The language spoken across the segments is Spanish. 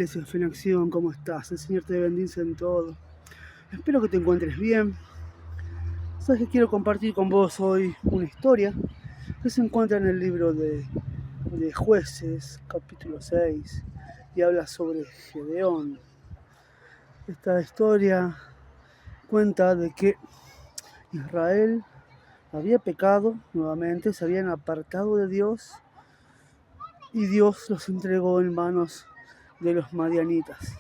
Iglesia Fe en Acción, ¿cómo estás? El Señor te bendice en todo. Espero que te encuentres bien. Sabes que quiero compartir con vos hoy una historia que se encuentra en el libro de Jueces, capítulo 6, y habla sobre Gedeón. Esta historia cuenta de que Israel había pecado nuevamente, se habían apartado de Dios y Dios los entregó en manos de los madianitas.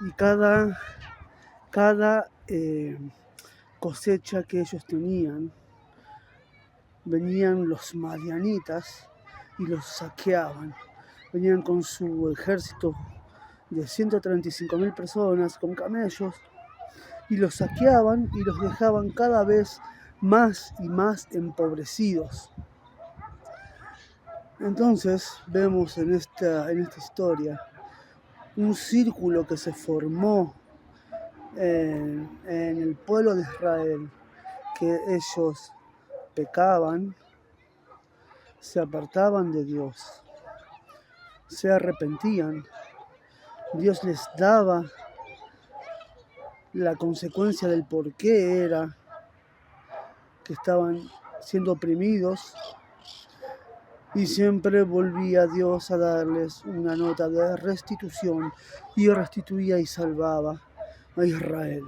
Y cada cosecha que ellos tenían, venían los madianitas y los saqueaban. Venían con su ejército de 135.000 personas, con camellos, y los saqueaban y los dejaban cada vez más y más empobrecidos. Entonces vemos en esta historia un círculo que se formó en el pueblo de Israel, que ellos pecaban, se apartaban de Dios, se arrepentían, Dios les daba la consecuencia del por qué era que estaban siendo oprimidos, y siempre volvía Dios a darles una nota de restitución y restituía y salvaba a Israel.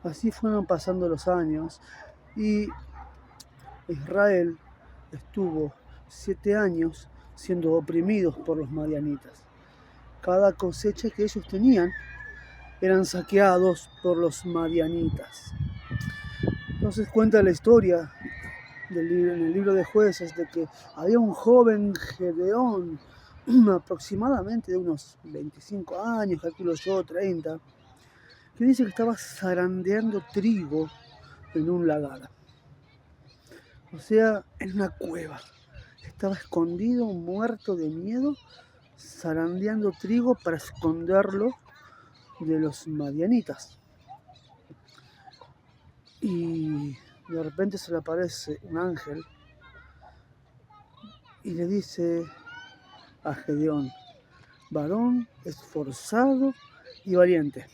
Así fueron pasando los años y Israel estuvo 7 años siendo oprimidos por los madianitas. Cada cosecha que ellos tenían eran saqueados por los madianitas. Entonces cuenta la historia en el libro de Jueces de que había un joven Gedeón, aproximadamente de unos 25 años, calculo yo, 30, que dice que estaba zarandeando trigo en un lagar. O sea, en una cueva. Estaba escondido, muerto de miedo, zarandeando trigo para esconderlo de los madianitas. Y de repente se le aparece un ángel y le dice a Gedeón: varón esforzado y valiente.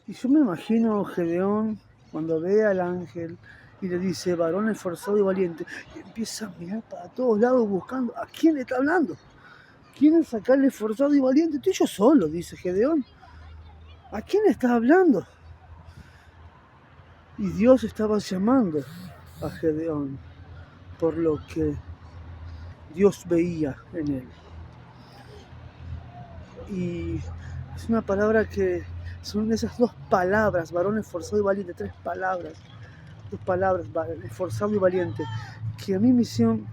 Y yo me imagino a Gedeón cuando ve al ángel y le dice varón esforzado y valiente, y empieza a mirar para todos lados buscando a quién le está hablando. ¿Quién es acá el esforzado y valiente? Estoy yo solo, dice Gedeón. ¿A quién está hablando? Y Dios estaba llamando a Gedeón por lo que Dios veía en él. Y es una palabra que son esas dos palabras, varón esforzado y valiente, dos palabras, esforzado y valiente, que a mí me hicieron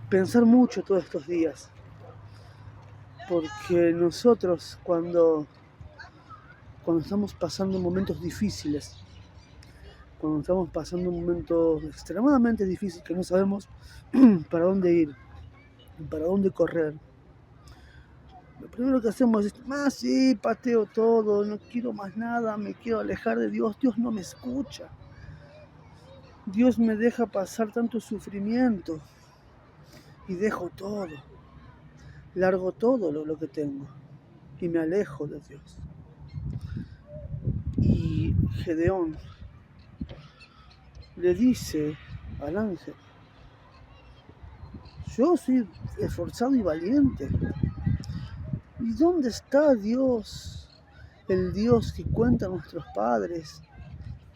pensar mucho todos estos días. Porque nosotros cuando estamos pasando momentos difíciles, cuando estamos pasando un momento extremadamente difícil que no sabemos para dónde ir, para dónde correr, lo primero que hacemos es, sí, pateo todo, no quiero más nada, me quiero alejar de Dios, Dios no me escucha, Dios me deja pasar tanto sufrimiento y dejo todo, largo todo lo que tengo y me alejo de Dios. Y Gedeón le dice al ángel: yo soy esforzado y valiente. ¿Y dónde está Dios? El Dios que cuentan nuestros padres,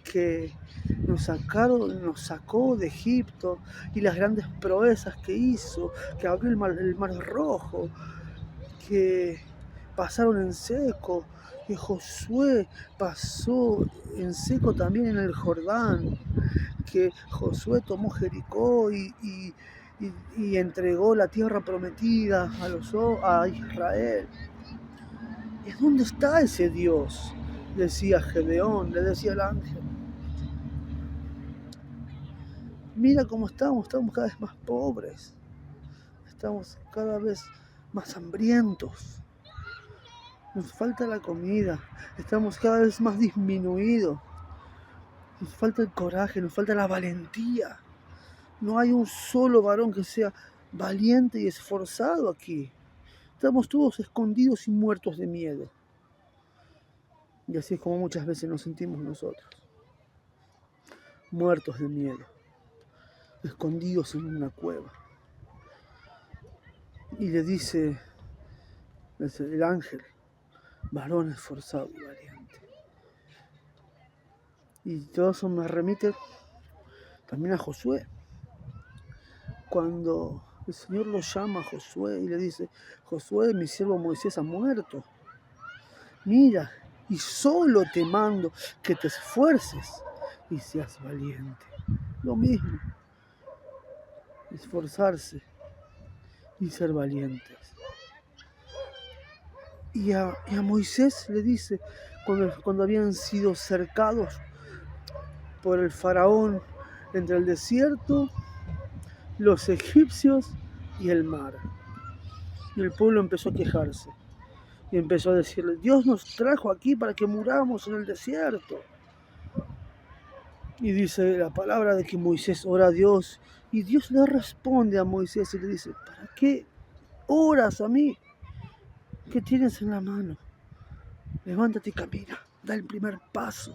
que nos sacó de Egipto, y las grandes proezas que hizo, que abrió el mar Rojo, que pasaron en seco, que Josué pasó en seco también en el Jordán, que Josué tomó Jericó y entregó la tierra prometida a Israel. ¿Y dónde está ese Dios? Decía Gedeón, le decía el ángel. Mira cómo estamos cada vez más pobres, estamos cada vez más hambrientos, nos falta la comida, estamos cada vez más disminuidos, nos falta el coraje, nos falta la valentía. No hay un solo varón que sea valiente y esforzado aquí. Estamos todos escondidos y muertos de miedo. Y así es como muchas veces nos sentimos nosotros. Muertos de miedo. Escondidos en una cueva. Y le dice el ángel, varón esforzado y valiente. Y todo eso me remite también a Josué. Cuando el Señor lo llama a Josué y le dice, Josué, mi siervo Moisés ha muerto. Mira, y solo te mando que te esfuerces y seas valiente. Lo mismo, esforzarse y ser valientes. Y a Moisés le dice, cuando habían sido cercados por el faraón entre el desierto, los egipcios y el mar. Y el pueblo empezó a quejarse. Y empezó a decirle, Dios nos trajo aquí para que muramos en el desierto. Y dice la palabra de que Moisés ora a Dios. Y Dios le responde a Moisés y le dice, ¿para qué oras a mí? ¿Qué tienes en la mano? Levántate y camina. Da el primer paso.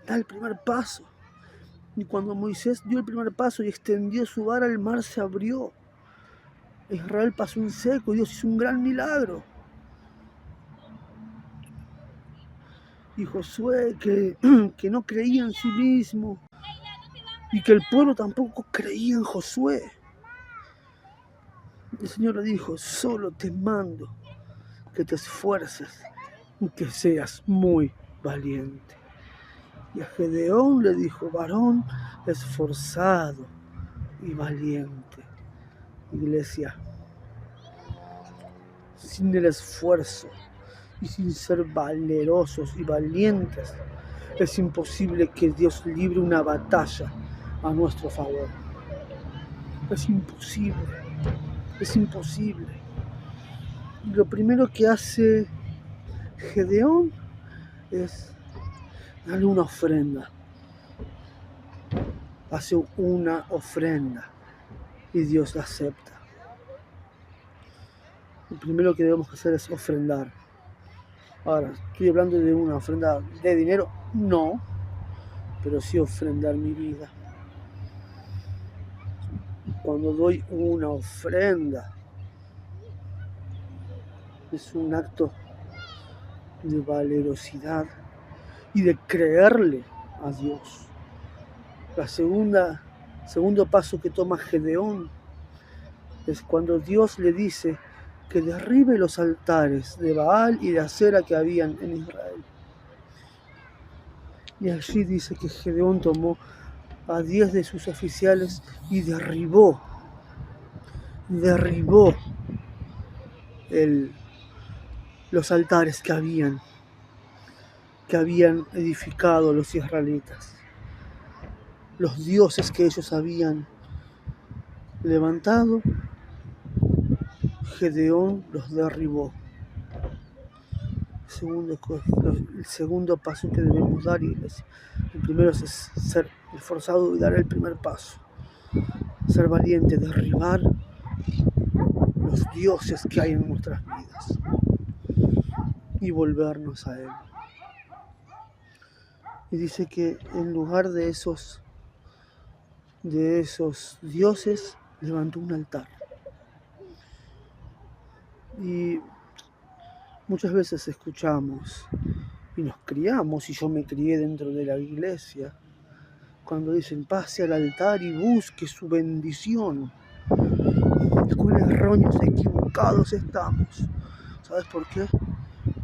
Da el primer paso. Y cuando Moisés dio el primer paso y extendió su vara, el mar se abrió. Israel pasó en seco. Dios hizo un gran milagro. Y Josué, que no creía en sí mismo, y que el pueblo tampoco creía en Josué. El Señor le dijo, solo te mando que te esfuerces y que seas muy valiente. Y a Gedeón le dijo, varón esforzado y valiente. Iglesia, sin el esfuerzo y sin ser valerosos y valientes, es imposible que Dios libre una batalla a nuestro favor. Es imposible. Es imposible. Y lo primero que hace Gedeón es darle una ofrenda. Hace una ofrenda y Dios la acepta. Lo primero que debemos hacer es ofrendar. Ahora, ¿estoy hablando de una ofrenda de dinero? No, pero sí ofrendar mi vida. Cuando doy una ofrenda, es un acto de valerosidad y de creerle a Dios. Segundo paso que toma Gedeón es cuando Dios le dice que derribe los altares de Baal y de Acera que habían en Israel. Y allí dice que Gedeón tomó a 10 de sus oficiales y derribó los altares que habían edificado los israelitas. Los dioses que ellos habían levantado, Gedeón los derribó. El segundo paso que debemos dar, iglesia. El primero es ser esforzado y dar el primer paso. Ser valiente, derribar los dioses que hay en nuestras vidas y volvernos a Él. Y dice que en lugar de esos dioses, levantó un altar. Y muchas veces escuchamos y nos criamos, y yo me crié dentro de la iglesia, cuando dicen pase al altar y busque su bendición. Cuán erróneos, equivocados estamos. ¿Sabes por qué?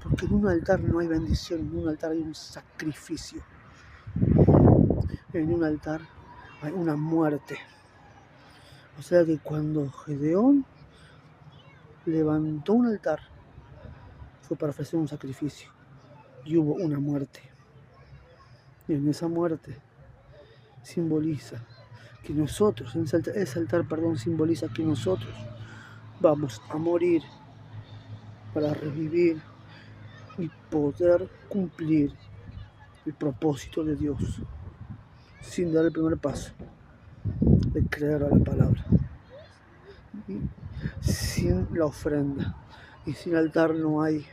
Porque en un altar no hay bendición, en un altar hay un sacrificio. En un altar hay una muerte. O sea que cuando Gedeón levantó un altar, fue para ofrecer un sacrificio. Y hubo una muerte. Y en esa muerte simboliza que nosotros, ese altar simboliza que nosotros vamos a morir para revivir y poder cumplir el propósito de Dios, sin dar el primer paso de creer a la palabra. sin la ofrenda y sin altar no hay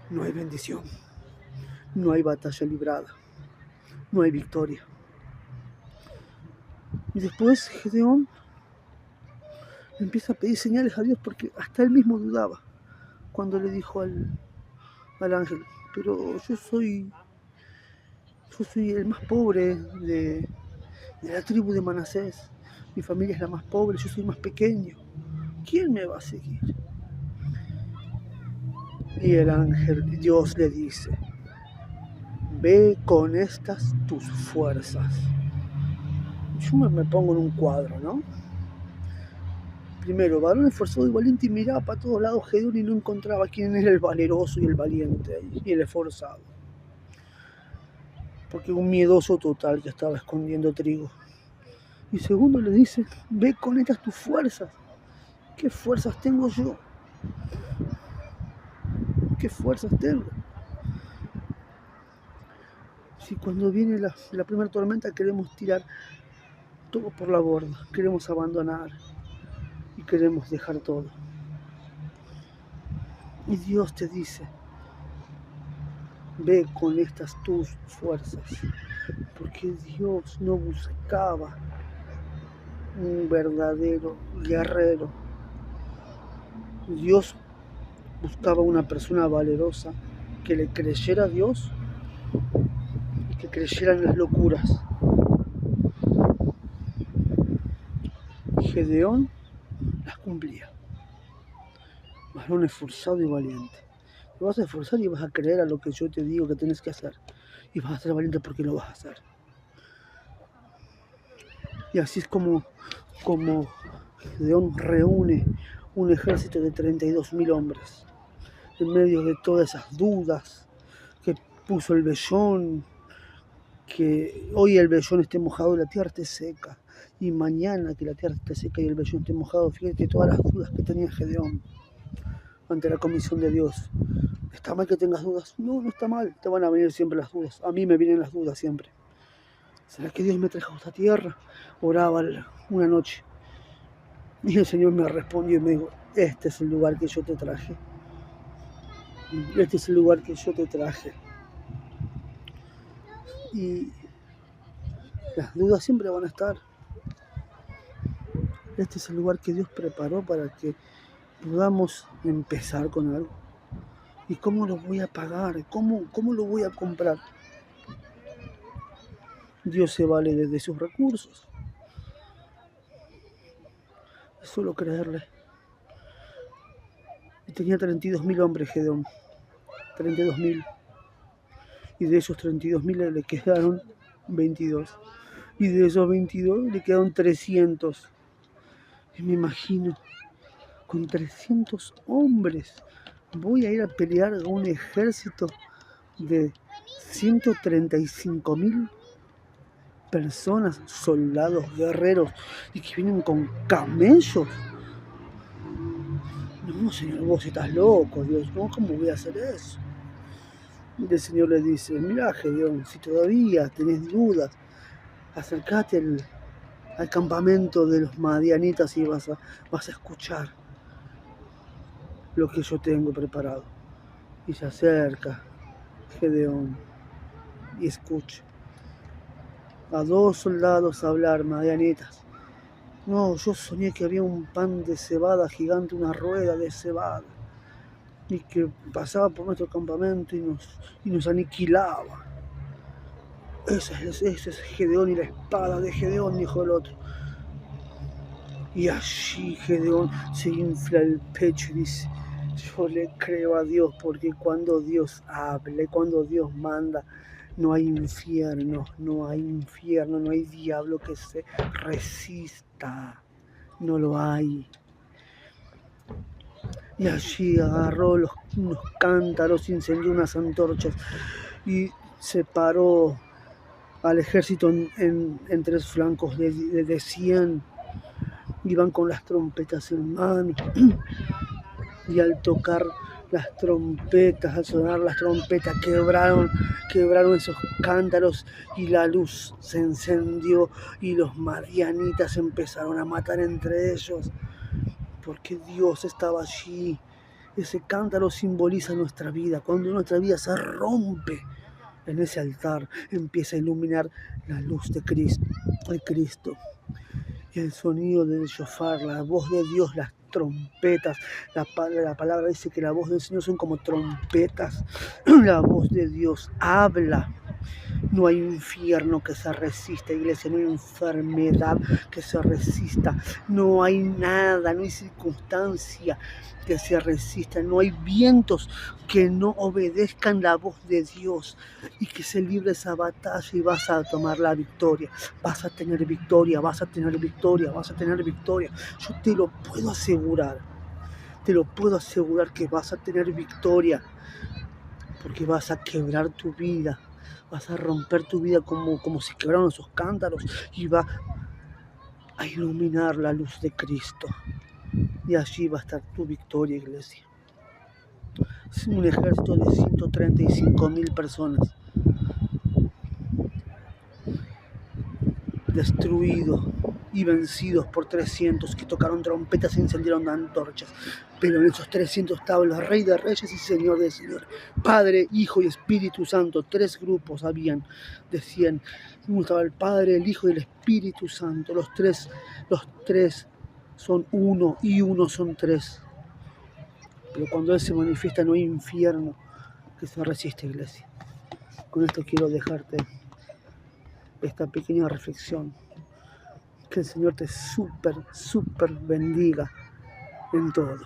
bendición, no hay batalla librada, no hay victoria. Y después Gedeón empieza a pedir señales a Dios porque hasta él mismo dudaba cuando le dijo al ángel, pero yo soy el más pobre de la tribu de Manasés, mi familia es la más pobre, yo soy el más pequeño, ¿quién me va a seguir? Y el ángel, Dios le dice, ve con estas tus fuerzas. Yo me pongo en un cuadro, ¿no? Primero, varón esforzado y valiente, y miraba para todos lados Gedeón y no encontraba quién era el valeroso y el valiente y el esforzado. Porque un miedoso total que estaba escondiendo trigo. Y segundo le dice, ve con estas tus fuerzas. ¿Qué fuerzas tengo yo? ¿Qué fuerzas tengo? Si cuando viene la primera tormenta queremos tirar todo por la borda, queremos abandonar y queremos dejar todo. Y Dios te dice, ve con estas tus fuerzas, porque Dios no buscaba un verdadero guerrero. Dios buscaba una persona valerosa que le creyera a Dios y que creyera en las locuras. Gedeón las cumplía. Varón esforzado y valiente. Te vas a esforzar y vas a creer a lo que yo te digo que tienes que hacer. Y vas a ser valiente porque lo vas a hacer. Y así es como Gedeón reúne un ejército de 32.000 hombres. En medio de todas esas dudas que puso el vellón, que hoy el vellón esté mojado y la tierra esté seca. Y mañana que la tierra esté seca y el vellón esté mojado, fíjate todas las dudas que tenía Gedeón ante la comisión de Dios. ¿Está mal que tengas dudas? No, no está mal, te van a venir siempre las dudas. A mí me vienen las dudas siempre. ¿Será que Dios me trajo a esta tierra? Oraba una noche y el Señor me respondió y me dijo, este es el lugar que yo te traje. Este es el lugar que yo te traje. Y las dudas siempre van a estar. Este es el lugar que Dios preparó para que podamos empezar con algo. ¿Y cómo lo voy a pagar? ¿Cómo lo voy a comprar? Dios se vale de sus recursos. Es solo creerle. Y tenía 32.000 hombres Gedeón. 32.000. Y de esos 32.000 le quedaron 22. Y de esos 22 le quedaron 300. Y me imagino, con 300 hombres, voy a ir a pelear a un ejército de 135.000 personas, soldados, guerreros, y que vienen con camellos. No, Señor, vos estás loco, Dios, ¿no? ¿Cómo voy a hacer eso? Y el Señor le dice, mirá, Gedeón, si todavía tenés dudas, acércate al campamento de los madianitas y vas a escuchar lo que yo tengo preparado. Y se acerca Gedeón y escucha a 2 soldados hablar, madianitas. No, yo soñé que había un pan de cebada gigante, una rueda de cebada, y que pasaba por nuestro campamento y nos aniquilaba. Ese es Gedeón y la espada de Gedeón, dijo el otro. Y allí Gedeón se infla el pecho y dice, yo le creo a Dios, porque cuando Dios habla, cuando Dios manda, no hay infierno, no hay diablo que se resista, no lo hay. Y allí agarró unos cántaros, incendió unas antorchas y separó al ejército en 3 flancos de 100. Iban con las trompetas en mano y al tocar las trompetas, al sonar las trompetas, quebraron esos cántaros y la luz se encendió y los madianitas empezaron a matar entre ellos. porque Dios estaba allí. Ese cántaro simboliza nuestra vida. Cuando nuestra vida se rompe en ese altar, empieza a iluminar la luz de Cristo. Y el sonido del shofar, la voz de Dios, las trompetas. La palabra dice que la voz del Señor son como trompetas. La voz de Dios habla. No hay infierno que se resista, iglesia, no hay enfermedad que se resista, no hay nada, no hay circunstancia que se resista, no hay vientos que no obedezcan la voz de Dios y que se libre esa batalla y vas a tomar la victoria, vas a tener victoria, vas a tener victoria, vas a tener victoria. Yo te lo puedo asegurar que vas a tener victoria porque vas a quebrar tu vida. Vas a romper tu vida como si quebraron esos cántaros y va a iluminar la luz de Cristo. Y allí va a estar tu victoria, iglesia. Es un ejército de 135.000 personas. Destruidos y vencidos por 300 que tocaron trompetas e encendieron antorchas. Pero en esos 300 estaban los Rey de Reyes y Señor de Señores, Padre, Hijo y Espíritu Santo. 3 grupos habían de 100. Uno estaba el Padre, el Hijo y el Espíritu Santo. Los tres son uno y uno son 3. Pero cuando Él se manifiesta no hay infierno que se resiste, iglesia. Con esto quiero dejarte esta pequeña reflexión. Que el Señor te súper bendiga en todo.